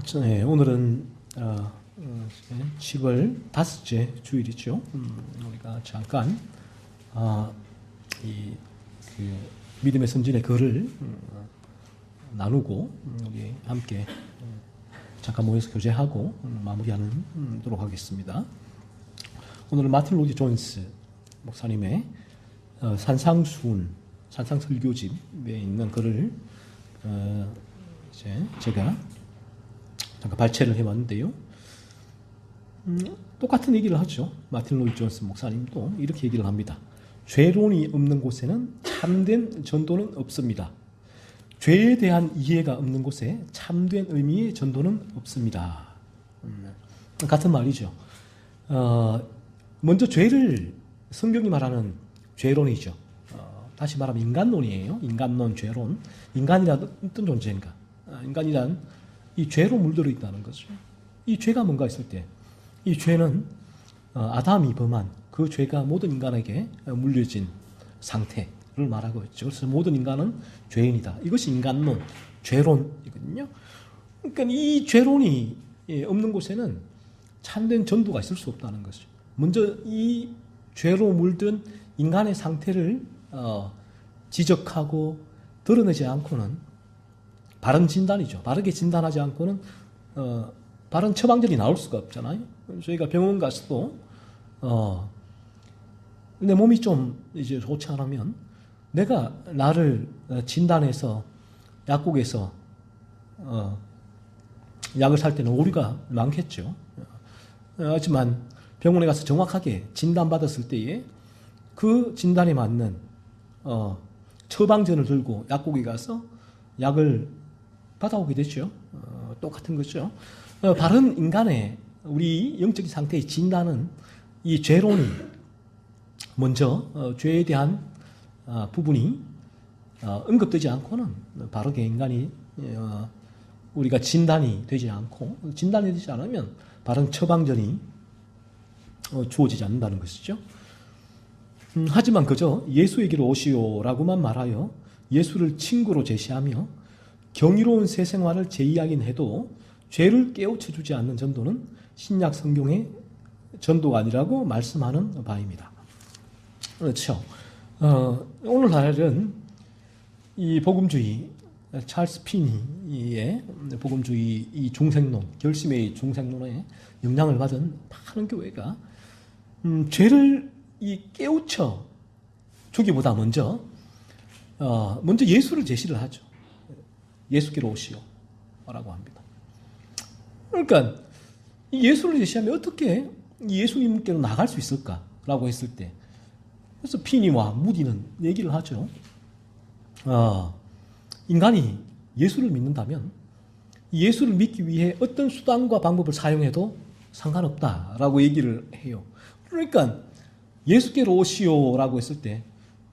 네, 오늘은 10월 다섯째 주일이죠. 우리가 잠깐 그 믿음의 선진의 글을 나누고 우리 함께 잠깐 모여서 교제하고 마무리하도록 하겠습니다. 오늘은 마틴 로이드 존스 목사님의 산상설교집에 있는 글을 이제 제가 잠깐 발췌를 해봤는데요. 똑같은 얘기를 하죠. 마틴 로이드 존스 목사님도 이렇게 얘기를 합니다. 죄론이 없는 곳에는 참된 전도는 없습니다. 죄에 대한 이해가 없는 곳에 참된 의미의 전도는 없습니다. 같은 말이죠. 먼저 죄를 성경이 말하는 죄론이죠. 다시 말하면 인간론이에요. 인간론, 죄론. 인간이란 어떤 존재인가? 인간이란 이 죄로 물들어 있다는 거죠. 이 죄가 뭔가 있을 때, 이 죄는 아담이 범한 그 죄가 모든 인간에게 물려진 상태를 말하고 있죠. 그래서 모든 인간은 죄인이다. 이것이 인간론, 죄론이거든요. 그러니까 이 죄론이 없는 곳에는 참된 전도가 있을 수 없다는 것이죠. 먼저 이 죄로 물든 인간의 상태를 지적하고 드러내지 않고는 바른 진단이죠. 바르게 진단하지 않고는 바른 처방전이 나올 수가 없잖아요. 저희가 병원 가서도 내 몸이 좀 이제 좋지 않으면 내가 나를 진단해서 약국에서 약을 살 때는 오류가 많겠죠. 하지만 병원에 가서 정확하게 진단받았을 때에 그 진단에 맞는 처방전을 들고 약국에 가서 약을 받아오게 되죠. 똑같은 거죠. 바른 인간의 우리 영적인 상태의 진단은 이 죄론이 먼저 죄에 대한 부분이 언급되지 않고는 바르게 인간이 우리가 진단이 되지 않고 진단이 되지 않으면 바른 처방전이 주어지지 않는다는 것이죠. 하지만 그저 예수에게로 오시오라고만 말하여 예수를 친구로 제시하며 경이로운 새 생활을 제이하긴 해도 죄를 깨우쳐 주지 않는 전도는 신약 성경의 전도가 아니라고 말씀하는 바입니다. 그렇죠. 오늘날은 이 복음주의, 찰스 피니의 복음주의 이 중생론, 결심의 중생론에 영향을 받은 많은 교회가 죄를 깨우쳐 주기보다 먼저 예수를 제시를 하죠. 예수께로 오시오 라고 합니다. 그러니까 예수를 제시하면 어떻게 예수님께로 나갈 수 있을까라고 했을 때 그래서 피니와 무디는 얘기를 하죠. 인간이 예수를 믿는다면 예수를 믿기 위해 어떤 수단과 방법을 사용해도 상관없다라고 얘기를 해요. 그러니까 예수께로 오시오라고 했을 때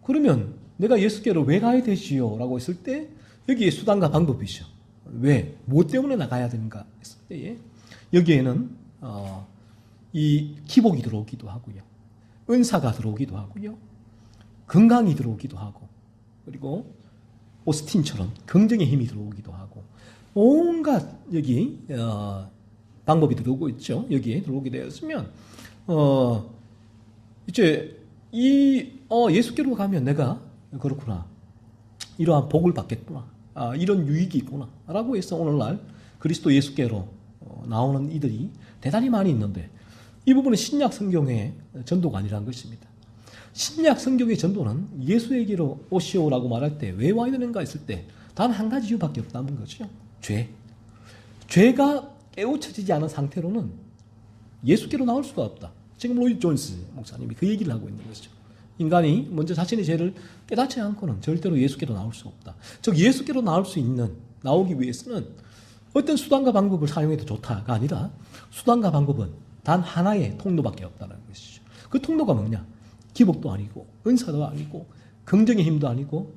그러면 내가 예수께로 왜 가야 되지요? 라고 했을 때 여기에 수단과 방법이죠. 왜? 뭐 때문에 나가야 되는가 했을 때에 여기에는 이 기복이 들어오기도 하고요. 은사가 들어오기도 하고요. 건강이 들어오기도 하고 그리고 오스틴처럼 긍정의 힘이 들어오기도 하고 온갖 여기 방법이 들어오고 있죠. 여기에 들어오게 되었으면 이제 예수께로 가면 내가 그렇구나. 이러한 복을 받겠구나. 이런 유익이 있구나. 라고 해서 오늘날 그리스도 예수께로 나오는 이들이 대단히 많이 있는데 이 부분은 신약 성경의 전도가 아니라는 것입니다. 신약 성경의 전도는 예수에게로 오시오라고 말할 때 왜 와야 되는가 했을 때 단 한 가지 이유밖에 없다는 거죠. 죄. 죄가 깨우쳐지지 않은 상태로는 예수께로 나올 수가 없다. 지금 로이드 존스 목사님이 그 얘기를 하고 있는 것이죠. 인간이 먼저 자신의 죄를 깨닫지 않고는 절대로 예수께로 나올 수 없다. 즉 예수께로 나오기 위해서는 어떤 수단과 방법을 사용해도 좋다가 아니라 수단과 방법은 단 하나의 통로밖에 없다는 것이죠. 그 통로가 뭐냐? 기복도 아니고 은사도 아니고 긍정의 힘도 아니고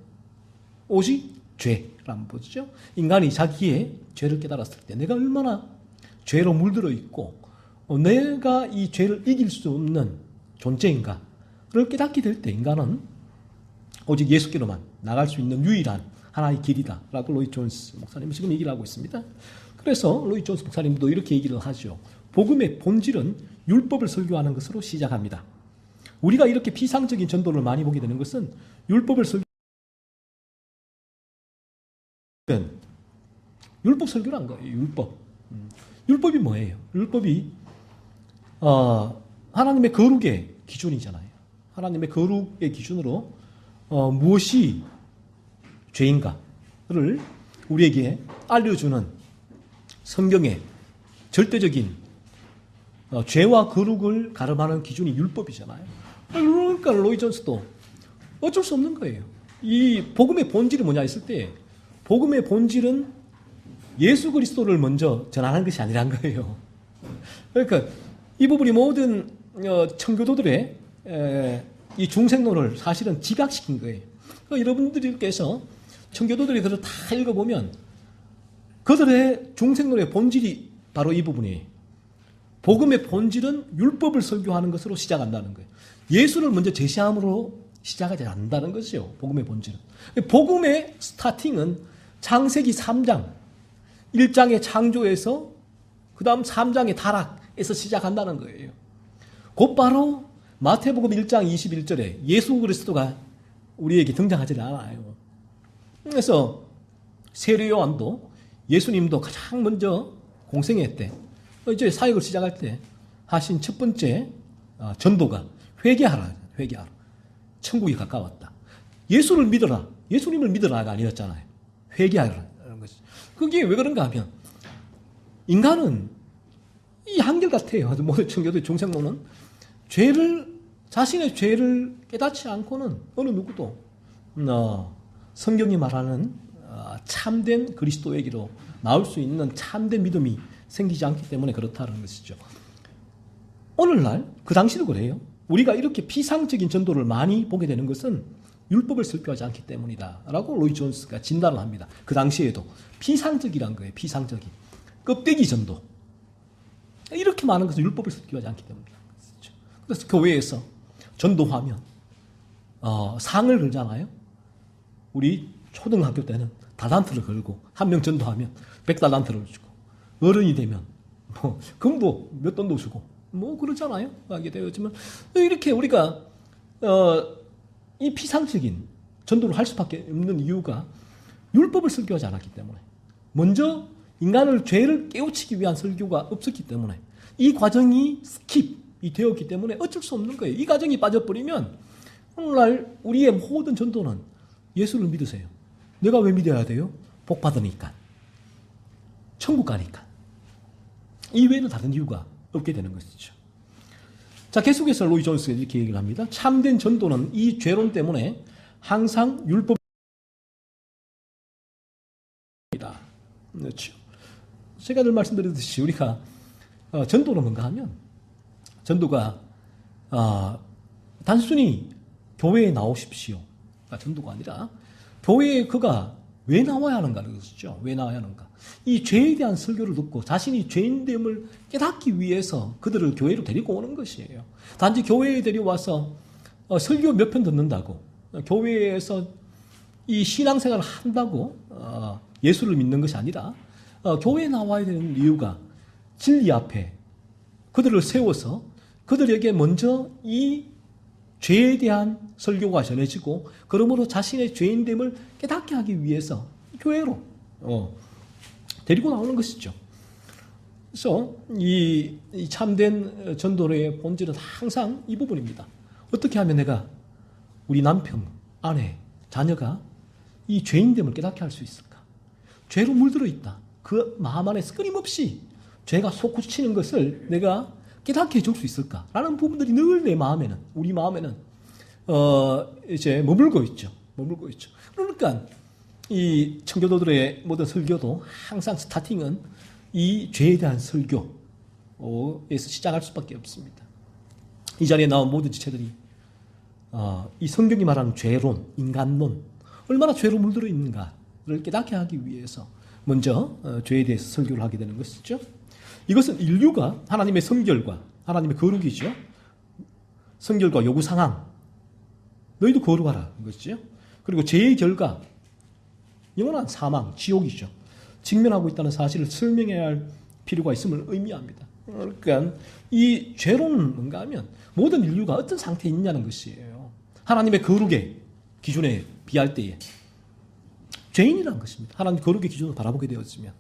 오직 죄라는 거죠. 인간이 자기의 죄를 깨달았을 때 내가 얼마나 죄로 물들어 있고 내가 이 죄를 이길 수 없는 존재인가를 깨닫게 될 때 인간은 오직 예수께로만 나갈 수 있는 유일한 하나의 길이다 라고 로이 존스 목사님은 지금 얘기를 하고 있습니다. 그래서 로이 존스 목사님도 이렇게 얘기를 하죠. 복음의 본질은 율법을 설교하는 것으로 시작합니다. 우리가 이렇게 피상적인 전도를 많이 보게 되는 것은 율법 설교란 거예요. 율법이 뭐예요? 율법이 하나님의 거룩의 기준이잖아요. 하나님의 거룩의 기준으로 무엇이 죄인가를 우리에게 알려주는 성경의 절대적인 죄와 거룩을 가름하는 기준이 율법이잖아요. 그러니까 로이 존스도 어쩔 수 없는 거예요. 이 복음의 본질이 뭐냐 했을 때 복음의 본질은 예수 그리스도를 먼저 전하는 것이 아니란 거예요. 그러니까 이 부분이 모든 청교도들의 이 중생론을 사실은 집약시킨 거예요. 그러니까 여러분들께서 청교도들이 다 읽어보면 그들의 중생론의 본질이 바로 이 부분이에요. 복음의 본질은 율법을 설교하는 것으로 시작한다는 거예요. 예수를 먼저 제시함으로 시작하지 않는다는 것이요. 복음의 본질은. 복음의 스타팅은 창세기 3장, 1장의 창조에서 그 다음 3장의 타락에서 시작한다는 거예요. 곧바로 마태복음 1장 21절에 예수 그리스도가 우리에게 등장하지 않아요. 그래서 세례 요한도 예수님도 가장 먼저 공생애 때 이제 사역을 시작할 때 하신 첫 번째 전도가 회개하라. 천국이 가까웠다. 예수를 믿어라. 예수님을 믿어라가 아니었잖아요. 회개하라는 것이. 그게 왜 그런가 하면 인간은 이 한결같아요. 모든 청교도의 중생론은 자신의 죄를 깨닫지 않고는 어느 누구도 성경이 말하는 참된 그리스도에게로 나올 수 있는 참된 믿음이 생기지 않기 때문에 그렇다는 것이죠. 오늘날 그 당시도 그래요. 우리가 이렇게 피상적인 전도를 많이 보게 되는 것은 율법을 설교하지 않기 때문이다 라고 로이 존스가 진단을 합니다. 그 당시에도 피상적이란 거예요. 피상적인 껍데기 전도. 이렇게 많은 것은 율법을 설교하지 않기 때문이다. 그래서 교회에서 전도하면 상을 걸잖아요. 우리 초등학교 때는 달란트를 걸고 한 명 전도하면 100달란트를 주고 어른이 되면 금도 몇 돈도 주고 그러잖아요. 하게 되었지만 이렇게 우리가 이 피상적인 전도를 할 수밖에 없는 이유가 율법을 설교하지 않았기 때문에 먼저 인간을 죄를 깨우치기 위한 설교가 없었기 때문에 이 과정이 스킵이 되었기 때문에 어쩔 수 없는 거예요. 이 과정이 빠져버리면 오늘날 우리의 모든 전도는 예수를 믿으세요. 내가 왜 믿어야 돼요? 복 받으니까. 천국 가니까. 이 외에는 다른 이유가 없게 되는 것이죠. 자, 계속해서 로이 존스가 이렇게 얘기를 합니다. 참된 전도는 이 죄론 때문에 항상 율법이다. 그렇죠. 제가 늘 말씀드렸듯이 우리가 전도는 뭔가 하면 전도가 단순히 교회에 나오십시오가 전도가 아니라 교회에 그가 왜 나와야 하는가를 것이죠. 왜 나와야 하는가. 이 죄에 대한 설교를 듣고 자신이 죄인됨을 깨닫기 위해서 그들을 교회로 데리고 오는 것이에요. 단지 교회에 데려와서 설교 몇 편 듣는다고 교회에서 이 신앙생활을 한다고 예수를 믿는 것이 아니라 교회에 나와야 되는 이유가 진리 앞에 그들을 세워서 그들에게 먼저 이 죄에 대한 설교가 전해지고 그러므로 자신의 죄인됨을 깨닫게 하기 위해서 교회로 데리고 나오는 것이죠. 그래서 이 참된 전도의 본질은 항상 이 부분입니다. 어떻게 하면 내가 우리 남편, 아내, 자녀가 이 죄인됨을 깨닫게 할 수 있을까? 죄로 물들어 있다. 그 마음 안에서 끊임없이 죄가 솟구치는 것을 내가 깨닫게 해줄 수 있을까? 라는 부분들이 늘 내 마음에는, 우리 마음에는, 이제 머물고 있죠. 그러니까, 이 청교도들의 모든 설교도 항상 스타팅은 이 죄에 대한 설교에서 시작할 수밖에 없습니다. 이 자리에 나온 모든 지체들이, 이 성경이 말하는 죄론, 인간론, 얼마나 죄로 물들어 있는가를 깨닫게 하기 위해서 먼저 죄에 대해서 설교를 하게 되는 것이죠. 이것은 인류가 하나님의 성결과 하나님의 거룩이죠. 성결과 요구사항. 너희도 거룩하라. 것이죠. 그리고 죄의 결과. 영원한 사망, 지옥이죠. 직면하고 있다는 사실을 설명해야 할 필요가 있음을 의미합니다. 그러니까 이 죄로는 뭔가 하면 모든 인류가 어떤 상태에 있냐는 것이에요. 하나님의 거룩의 기준에 비할 때에 죄인이라는 것입니다. 하나님 거룩의 기준을 바라보게 되었으면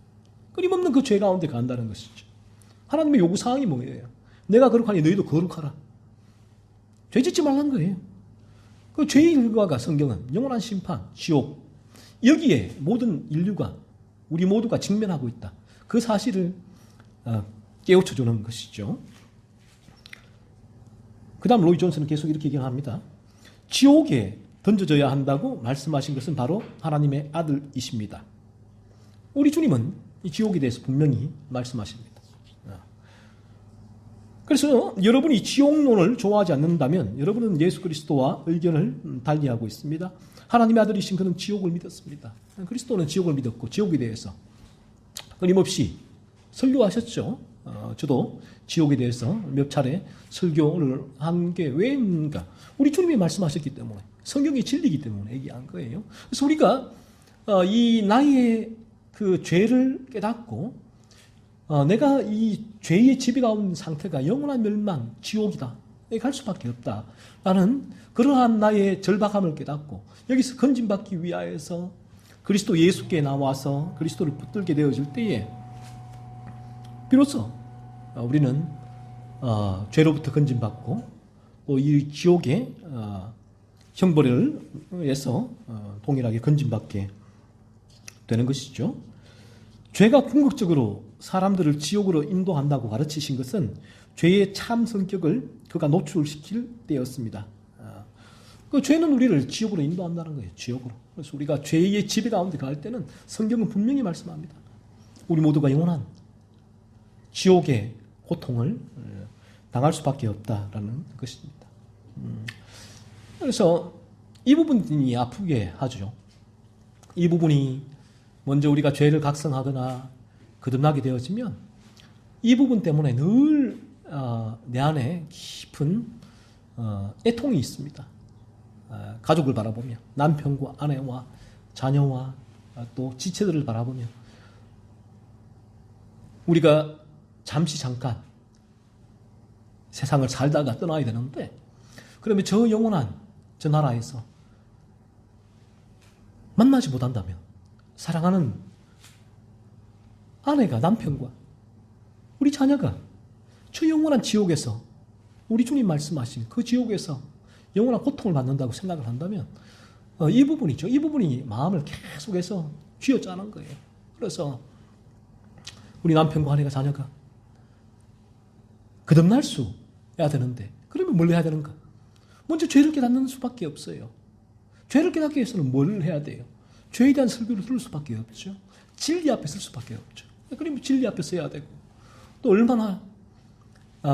끊임없는 그 죄 가운데 간다는 것이죠. 하나님의 요구사항이 뭐예요? 내가 거룩하니 너희도 거룩하라. 죄 짓지 말라는 거예요. 그 죄의 결과가 성경은 영원한 심판, 지옥, 여기에 모든 인류가 우리 모두가 직면하고 있다. 그 사실을 깨우쳐주는 것이죠. 그 다음 로이 존슨은 계속 이렇게 얘기합니다. 지옥에 던져져야 한다고 말씀하신 것은 바로 하나님의 아들이십니다. 우리 주님은 이 지옥에 대해서 분명히 말씀하십니다. 그래서 여러분이 지옥론을 좋아하지 않는다면 여러분은 예수 그리스도와 의견을 달리하고 있습니다. 하나님의 아들이신 그는 지옥을 믿었습니다. 그리스도는 지옥을 믿었고 지옥에 대해서 끊임없이 설교하셨죠. 저도 지옥에 대해서 몇 차례 설교를 한 게 왜인가? 우리 주님이 말씀하셨기 때문에 성경이 진리이기 때문에 얘기한 거예요. 그래서 우리가 이 나의 그 죄를 깨닫고 내가 이 죄의 지배가 온 상태가 영원한 멸망, 지옥이다. 여기 갈 수밖에 없다라는 그러한 나의 절박함을 깨닫고 여기서 건진받기 위하여서 그리스도 예수께 나와서 그리스도를 붙들게 되어질 때에 비로소 우리는 죄로부터 건진받고 또 이 지옥의 형벌을 위해서 동일하게 건진받게 되는 것이죠. 죄가 궁극적으로 사람들을 지옥으로 인도한다고 가르치신 것은 죄의 참 성격을 그가 노출시킬 때였습니다. 그 죄는 우리를 지옥으로 인도한다는 거예요. 지옥으로. 그래서 우리가 죄의 지배 가운데 갈 때는 성경은 분명히 말씀합니다. 우리 모두가 영원한 지옥의 고통을 당할 수밖에 없다라는 것입니다. 그래서 이 부분이 아프게 하죠. 이 부분이 먼저 우리가 죄를 각성하거나 거듭나게 되어지면 이 부분 때문에 늘 내 안에 깊은 애통이 있습니다. 가족을 바라보며 남편과 아내와 자녀와 또 지체들을 바라보며 우리가 잠깐 세상을 살다가 떠나야 되는데 그러면 저 영원한 저 나라에서 만나지 못한다면 사랑하는 아내가 남편과 우리 자녀가 저 영원한 지옥에서 우리 주님 말씀하신 그 지옥에서 영원한 고통을 받는다고 생각을 한다면 이 부분이죠. 이 부분이 마음을 계속해서 쥐어짜는 거예요. 그래서 우리 남편과 아내가 자녀가 거듭날 수야 되는데 그러면 뭘 해야 되는가? 먼저 죄를 깨닫는 수밖에 없어요. 죄를 깨닫기 위해서는 뭘 해야 돼요? 죄에 대한 설교를 들을 수밖에 없죠. 진리 앞에 설 수밖에 없죠. 그러면 진리 앞에 서야 되고 또 얼마나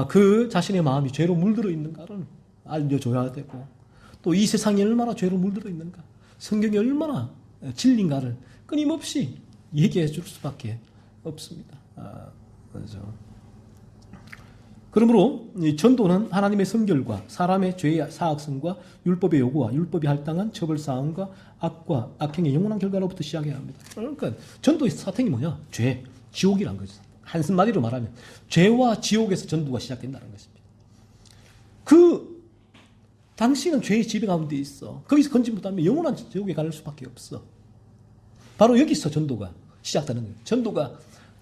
그 자신의 마음이 죄로 물들어 있는가를 알려줘야 되고 또 이 세상이 얼마나 죄로 물들어 있는가 성경이 얼마나 진리인가를 끊임없이 얘기해 줄 수밖에 없습니다. 그렇죠. 그러므로 이 전도는 하나님의 성결과 사람의 죄의 사악성과 율법의 요구와 율법이 할당한 처벌사항과 악과 악행의 영원한 결과로부터 시작해야 합니다. 그러니까 전도의 사탱이 뭐냐? 죄, 지옥이란 거죠. 한마디로 말하면 죄와 지옥에서 전도가 시작된다는 것입니다. 당신은 죄의 지배 가운데 있어. 거기서 건진 못하면 영원한 지옥에 갈 수밖에 없어. 바로 여기서 전도가 시작되는 거예요. 전도가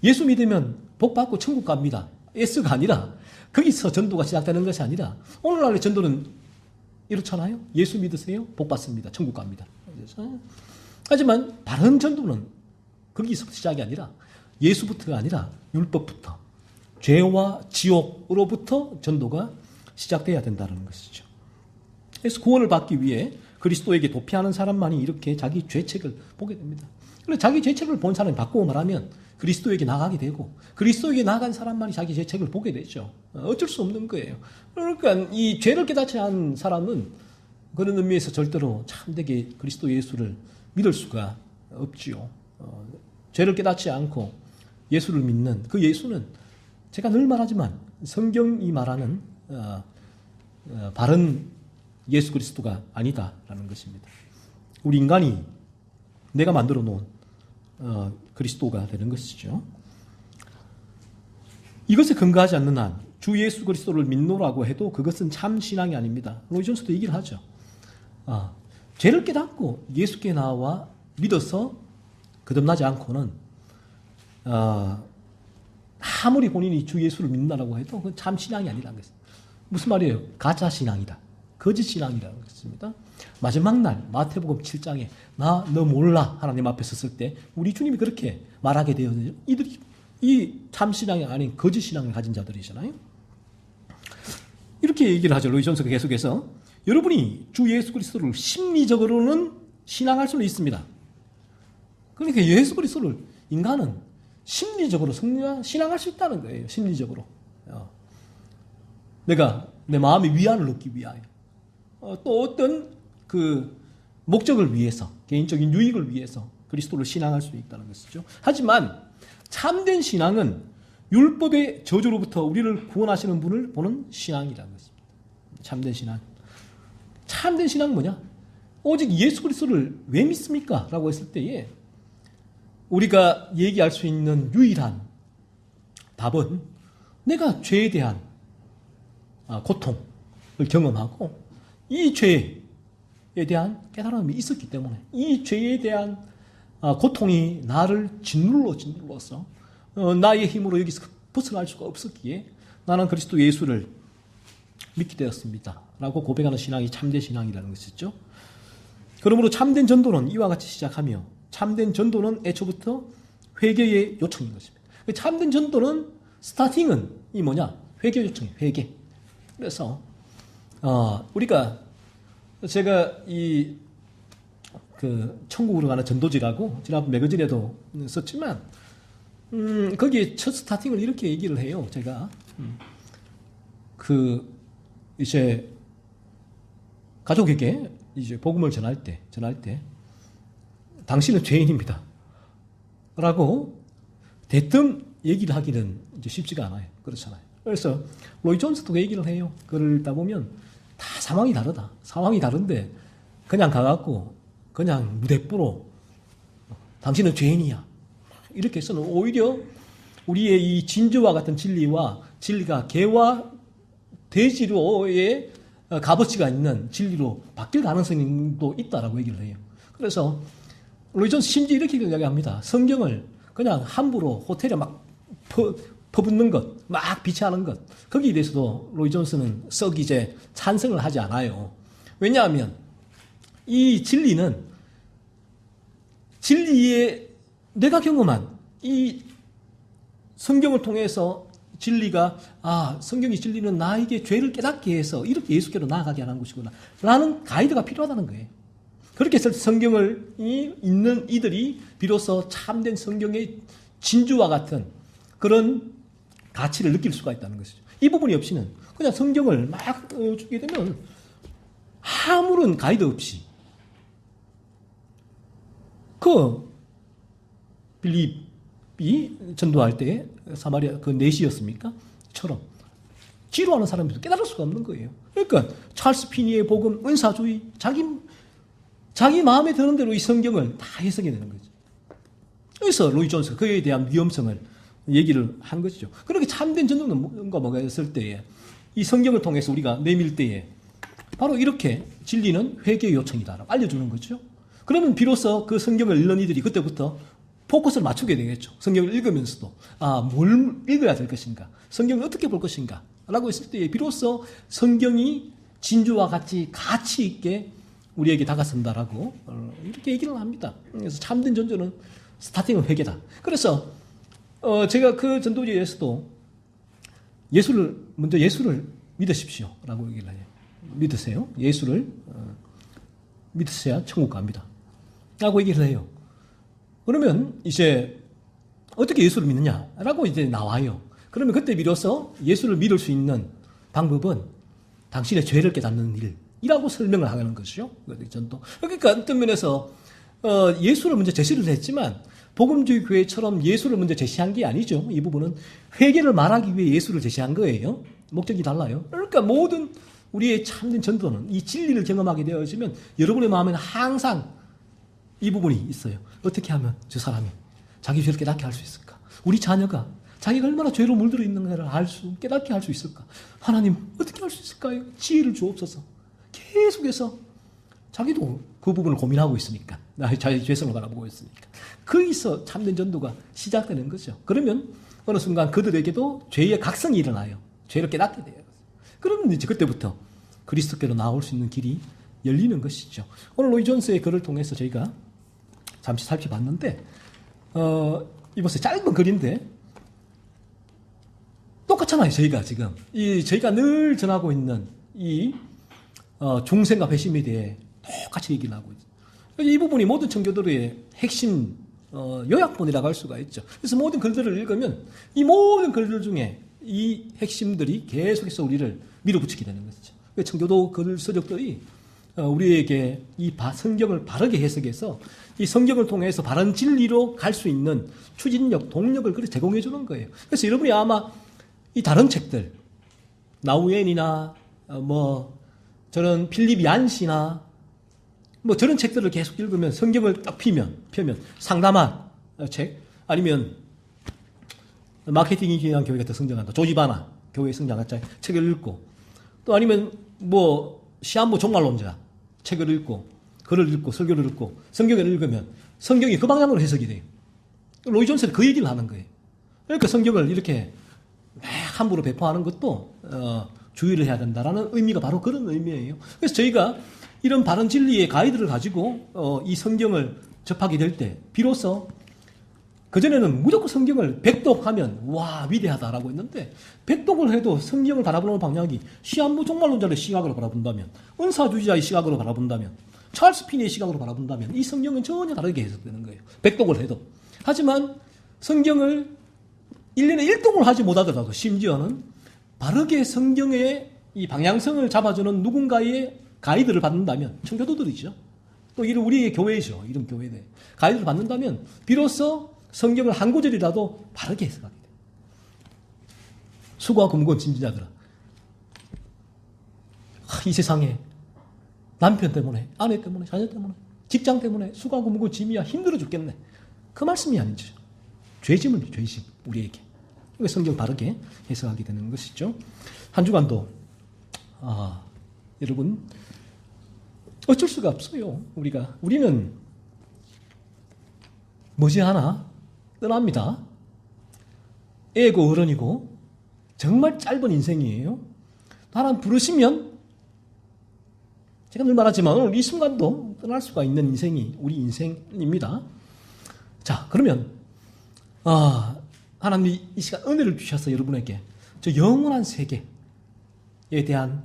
예수 믿으면 복 받고 천국 갑니다. S가 아니라 거기서 전도가 시작되는 것이 아니라 오늘날의 전도는 이렇잖아요. 예수 믿으세요? 복 받습니다. 천국 갑니다. 하지만 바른 전도는 거기서 시작이 아니라 예수부터가 아니라 율법부터 죄와 지옥으로부터 전도가 시작돼야 된다는 것이죠. 그래서 구원을 받기 위해 그리스도에게 도피하는 사람만이 이렇게 자기 죄책을 보게 됩니다. 그래서 자기 죄책을 본 사람이 바꾸고 말하면 그리스도에게 나가게 되고 그리스도에게 나간 사람만이 자기 죄책을 보게 되죠. 어쩔 수 없는 거예요. 그러니까 이 죄를 깨닫지 않은 사람은 그런 의미에서 절대로 참되게 그리스도 예수를 믿을 수가 없지요. 죄를 깨닫지 않고 예수를 믿는 그 예수는 제가 늘 말하지만 성경이 말하는 바른 예수 그리스도가 아니다라는 것입니다. 우리 인간이 내가 만들어 놓은 그리스도가 되는 것이죠. 이것에 근거하지 않는 한 주 예수 그리스도를 믿노라고 해도 그것은 참 신앙이 아닙니다. 로이 존스도 얘기를 하죠. 죄를 깨닫고 예수께 나와 믿어서 거듭나지 않고는 아무리 본인이 주 예수를 믿는다고 해도 그건 참 신앙이 아니라는 것입니다. 무슨 말이에요? 가짜 신앙이다. 거짓 신앙이라는 것입니다. 마지막 날 마태복음 7장에 나 너 몰라 하나님 앞에 섰을 때 우리 주님이 그렇게 말하게 되었는데요. 이들이 이 참 신앙이 아닌 거짓 신앙을 가진 자들이잖아요. 이렇게 얘기를 하죠. 로이 존스가 계속해서 여러분이 주 예수 그리스도를 심리적으로는 신앙할 수는 있습니다. 그러니까 예수 그리스도를 인간은 심리적으로 신앙할 수 있다는 거예요. 심리적으로. 내가 내 마음의 위안을 얻기 위하여 또 어떤 그 목적을 위해서 개인적인 유익을 위해서 그리스도를 신앙할 수 있다는 것이죠. 하지만 참된 신앙은 율법의 저주로부터 우리를 구원하시는 분을 보는 신앙이라는 것입니다. 참된 신앙. 참된 신앙은 뭐냐? 오직 예수 그리스도를 왜 믿습니까? 라고 했을 때에 우리가 얘기할 수 있는 유일한 답은 내가 죄에 대한 고통을 경험하고 이 죄에 대한 깨달음이 있었기 때문에 이 죄에 대한 고통이 나를 짓눌러서 나의 힘으로 여기서 벗어날 수가 없었기에 나는 그리스도 예수를 믿게 되었습니다. 라고 고백하는 신앙이 참된 신앙이라는 것이죠. 그러므로 참된 전도는 이와 같이 시작하며 참된 전도는 애초부터 회개의 요청인 것입니다. 참된 전도는 스타팅은 이 뭐냐? 회개 요청이에요. 회개. 그래서 우리가 제가 천국으로 가는 전도지라고 지난번 매거진에도 썼지만 거기에 첫 스타팅을 이렇게 얘기를 해요. 제가 이제 가족에게 이제 복음을 전할 때 당신은 죄인입니다. 라고 대뜸 얘기를 하기는 이제 쉽지가 않아요. 그렇잖아요. 그래서 로이 존스도 얘기를 해요. 그걸 읽다 보면 다 상황이 다르다. 상황이 다른데 그냥 가갖고 그냥 무대뽀로 당신은 죄인이야. 이렇게 해서는 오히려 우리의 이 진주와 같은 진리가 개와 돼지로의 값어치가 있는 진리로 바뀔 가능성도 있다라고 얘기를 해요. 그래서 로이 존스 심지어 이렇게 이야기합니다. 성경을 그냥 함부로 호텔에 막 퍼붓는 것, 막 비치하는 것, 거기에 대해서도 로이 존스는 썩 이제 찬성을 하지 않아요. 왜냐하면 이 진리는 진리에 내가 경험한 이 성경을 통해서 진리가 성경이 진리는 나에게 죄를 깨닫게 해서 이렇게 예수께로 나아가게 하는 것이구나 라는 가이드가 필요하다는 거예요. 그렇게 해서 성경을 읽는 이들이 비로소 참된 성경의 진주와 같은 그런 가치를 느낄 수가 있다는 것이죠. 이 부분이 없이는 그냥 성경을 막 주게 되면 아무런 가이드 없이 빌립이 전도할 때 사마리아 그 넷이었습니까? 처럼 지루하는 사람들도 깨달을 수가 없는 거예요. 그러니까 찰스 피니의 복음, 은사주의, 자기 마음에 드는 대로 이 성경을 다 해석해 내는 거죠. 그래서 로이 존스가 그에 대한 위험성을 얘기를 한 것이죠. 그렇게 참된 전도는 뭐가 했을 때에 이 성경을 통해서 우리가 내밀 때에 바로 이렇게 진리는 회개의 요청이다라고 알려주는 거죠. 그러면 비로소 그 성경을 읽는 이들이 그때부터 포커스를 맞추게 되겠죠. 성경을 읽으면서도 뭘 읽어야 될 것인가, 성경을 어떻게 볼 것인가 라고 했을 때에 비로소 성경이 진주와 같이 가치 있게 우리에게 다가선다라고 이렇게 얘기를 합니다. 그래서 참된 전도는 스타팅은 회개다. 그래서 제가 그 전도지에서도 먼저 예수를 믿으십시오 라고 얘기를 해요. 믿으세요. 예수를 믿으셔야 천국 갑니다 라고 얘기를 해요. 그러면 이제 어떻게 예수를 믿느냐라고 이제 나와요. 그러면 그때 비로소 예수를 믿을 수 있는 방법은 당신의 죄를 깨닫는 일이라고 설명을 하는 것이죠. 전도. 그러니까 어떤 면에서 예수를 먼저 제시를 했지만 복음주의 교회처럼 예수를 먼저 제시한 게 아니죠. 이 부분은 회개를 말하기 위해 예수를 제시한 거예요. 목적이 달라요. 그러니까 모든 우리의 참된 전도는 이 진리를 경험하게 되어지면 여러분의 마음에는 항상 이 부분이 있어요. 어떻게 하면 저 사람이 자기 죄를 깨닫게 할 수 있을까? 우리 자녀가 자기가 얼마나 죄로 물들어 있는가를 깨닫게 할 수 있을까? 하나님 어떻게 할 수 있을까요? 지혜를 주옵소서. 계속해서 자기도 그 부분을 고민하고 있으니까, 자기 죄성을 바라보고 있으니까 거기서 참된 전도가 시작되는 거죠. 그러면 어느 순간 그들에게도 죄의 각성이 일어나요. 죄를 깨닫게 돼요. 그러면 이제 그때부터 그리스도께로 나올 수 있는 길이 열리는 것이죠. 오늘 로이 존스의 글을 통해서 저희가 잠시 살펴봤는데, 이보세요. 짧은 글인데 똑같잖아요. 저희가 지금 저희가 늘 전하고 있는 이 중생과 배심에 대해 똑같이 얘기를 하고 있어요. 이 부분이 모든 청교도의 핵심 요약본이라고 할 수가 있죠. 그래서 모든 글들을 읽으면 이 모든 글들 중에 이 핵심들이 계속해서 우리를 밀어붙이게 되는 것이죠. 청교도 글 서적들이 우리에게 이 성경을 바르게 해석해서 이 성경을 통해서 바른 진리로 갈 수 있는 추진력, 동력을 제공해 주는 거예요. 그래서 여러분이 아마 이 다른 책들, 나우엔이나 저는 필립 얀시나 저런 책들을 계속 읽으면 성경을 딱 펴면 상담한 책, 아니면 마케팅이 귀한 교회가 더 성장한다, 조지바나 교회 성장한다 책을 읽고, 또 아니면 시한부 종말론자 책을 읽고, 글을 읽고, 설교를 읽고, 성경을 읽으면 성경이 그 방향으로 해석이 돼요. 로이 존스는 그 얘기를 하는 거예요. 그러니까 성경을 이렇게 함부로 배포하는 것도 주의를 해야 된다라는 의미가 바로 그런 의미예요. 그래서 저희가 이런 바른 진리의 가이드를 가지고 이 성경을 접하게 될 때 비로소 그전에는 무조건 성경을 백독하면 와 위대하다라고 했는데, 백독을 해도 성경을 바라보는 방향이 시한부 종말론자의 시각으로 바라본다면, 은사주의자의 시각으로 바라본다면, 찰스 피니의 시각으로 바라본다면 이 성경은 전혀 다르게 해석되는 거예요. 백독을 해도. 하지만 성경을 1년에 1독을 하지 못하더라도 심지어는 바르게 성경의 이 방향성을 잡아주는 누군가의 가이드를 받는다면, 청교도들이죠. 또 이런 우리의 교회죠. 이런 교회들. 가이드를 받는다면 비로소 성경을 한 구절이라도 바르게 해석하게 돼요. 수고하고 무거운 짐진자들아, 이 세상에 남편 때문에, 아내 때문에, 자녀 때문에, 직장 때문에 수고하고 무거운 짐이야 힘들어 죽겠네. 그 말씀이 아니죠. 죄짐을, 죄짐, 우리에게. 성경 바르게 해석하게 되는 것이죠. 한 주간도 여러분 어쩔 수가 없어요. 우리는 머지않아 떠납니다. 애고 어른이고 정말 짧은 인생이에요. 하나님 부르시면, 제가 늘 말하지만 오늘 이 순간도 떠날 수가 있는 인생이 우리 인생입니다. 자, 그러면 하나님이 이 시간 은혜를 주셔서 여러분에게 저 영원한 세계에 대한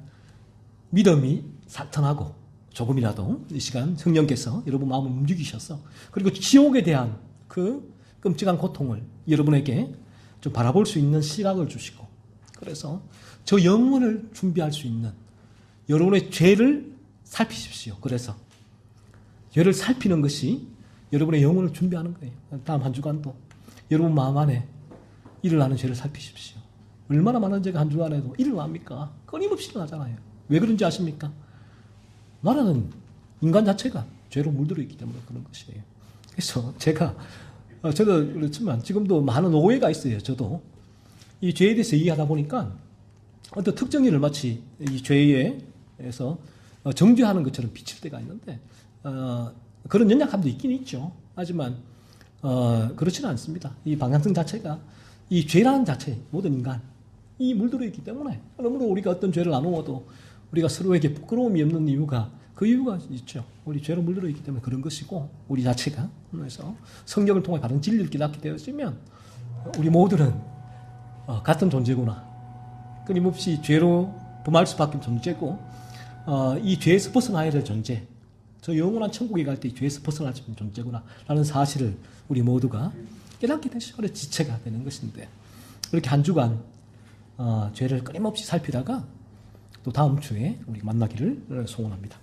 믿음이 살턴하고, 조금이라도 이 시간 성령께서 여러분 마음을 움직이셔서, 그리고 지옥에 대한 그 끔찍한 고통을 여러분에게 좀 바라볼 수 있는 시각을 주시고, 그래서 저 영혼을 준비할 수 있는, 여러분의 죄를 살피십시오. 그래서 죄를 살피는 것이 여러분의 영혼을 준비하는 거예요. 다음 한 주간도 여러분 마음 안에 일어나는 죄를 살피십시오. 얼마나 많은 죄가 한 주간에도 일어납니까? 끊임없이 일어나잖아요. 왜 그런지 아십니까? 나라는 인간 자체가 죄로 물들어 있기 때문에 그런 것이에요. 그래서 저도 그렇지만 지금도 많은 오해가 있어요. 저도 이 죄에 대해서 이해하다 보니까 어떤 특정 일을 마치 이 죄에서 정죄하는 것처럼 비칠 때가 있는데, 그런 연약함도 있긴 있죠. 하지만 그렇지는 않습니다. 이 방향성 자체가 이 죄라는 자체, 모든 인간이 물들어 있기 때문에, 그러므로 우리가 어떤 죄를 나누어도 우리가 서로에게 부끄러움이 없는 이유가, 그 이유가 있죠. 우리 죄로 물들어 있기 때문에 그런 것이고, 우리 자체가. 그래서 성경을 통해 바른 진리를 깨닫게 되었으면 우리 모두는 같은 존재구나, 끊임없이 죄로 범할 수밖에 없는 존재고, 이 죄에서 벗어나야 될 존재, 저 영원한 천국에 갈 때 이 죄에서 벗어날 수 있는 존재구나 라는 사실을 우리 모두가 깨닫게 된 시간의 지체가 되는 것인데, 이렇게 한 주간 죄를 끊임없이 살피다가 또 다음 주에 우리 만나기를 소원합니다.